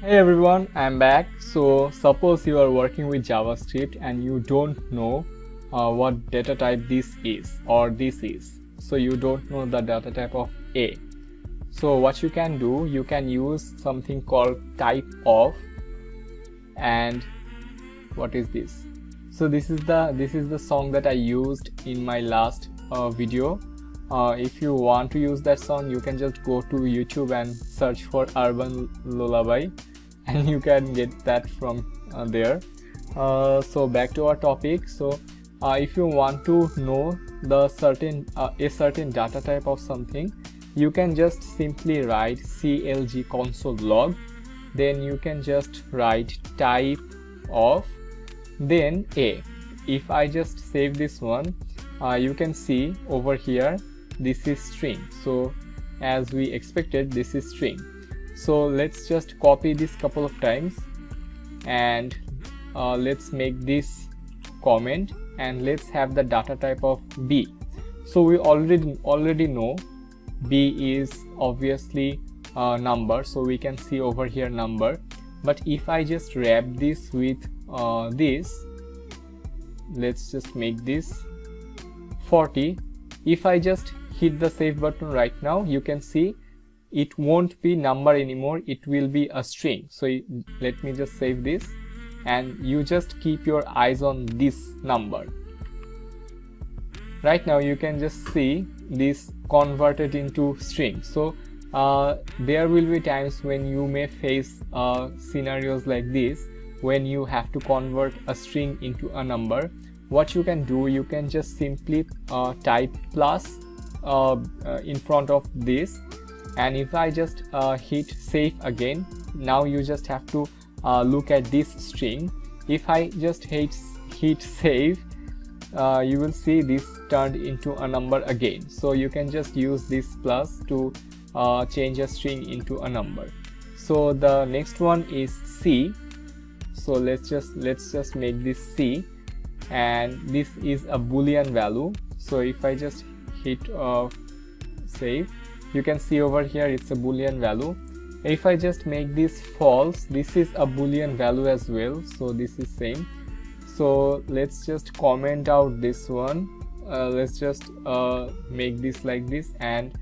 Hey everyone, I'm back. So suppose you are working with JavaScript and you don't know what data type this is or this is. So you don't know the data type of A. So what you can do, you can use something called Typeof. And what is this? So this is the song that I used in my last video. If you want to use that song, you can just go to YouTube and search for Urban Lullaby and you can get that from there. So back to our topic. So if you want to know the a certain data type of something, you can just simply write clg console log, then you can just write type of then A. If I just save this one, you can see over here this is string. So as we expected, this is string. So let's just copy this couple of times and let's make this comment and let's have the data type of B. So we already know B is obviously a number, so we can see over here number. But if I just wrap this with this, let's just make this 40. If I just hit the save button right now, you can see it won't be number anymore, it will be a string. So let me just save this and you just keep your eyes on this number. Right now you can just see this converted into string. So there will be times when you may face scenarios like this, when you have to convert a string into a number. What you can do, you can just simply type plus in front of this, and if I just hit save again, now you just have to look at this string. If I just hit save, you will see this turned into a number again. So you can just use this plus to change a string into a number. So the next one is C. So let's just make this C, and this is a boolean value. So if I just hit save, you can see over here it's a boolean value. If I just make this false, this is a boolean value as well, so this is same. So let's just comment out this one. Let's just make this like this, and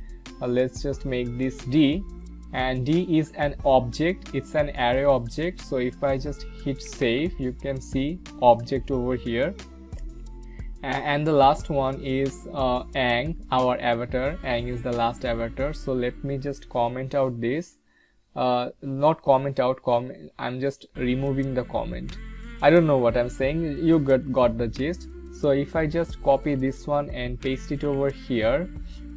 let's just make this D, and D is an object, it's an array object. So if I just hit save, you can see object over here. And the last one is Ang, our avatar. Ang is the last avatar. So let me just comment out this, not comment out, I'm just removing the comment. I don't know what I'm saying, you got the gist. So if I just copy this one and paste it over here,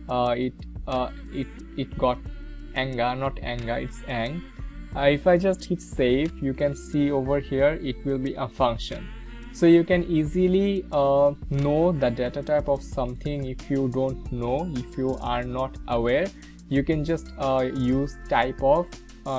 it got Anga, not Anga, it's Ang. If I just hit save, you can see over here it will be a function. So you can easily know the data type of something. If you don't know, if you are not aware, you can just use Typeof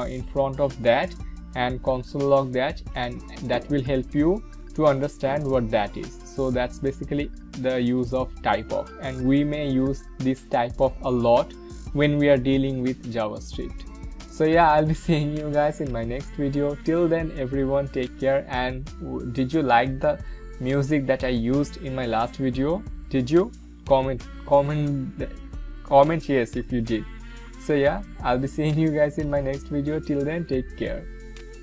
in front of that and console log that, and that will help you to understand what that is. So that's basically the use of Typeof, and we may use this Typeof a lot when we are dealing with JavaScript. So yeah, I'll be seeing you guys in my next video. Till then, everyone, take care. And did you like the music that I used in my last video? Did you? Comment yes if you did. So yeah, I'll be seeing you guys in my next video. Till then, take care.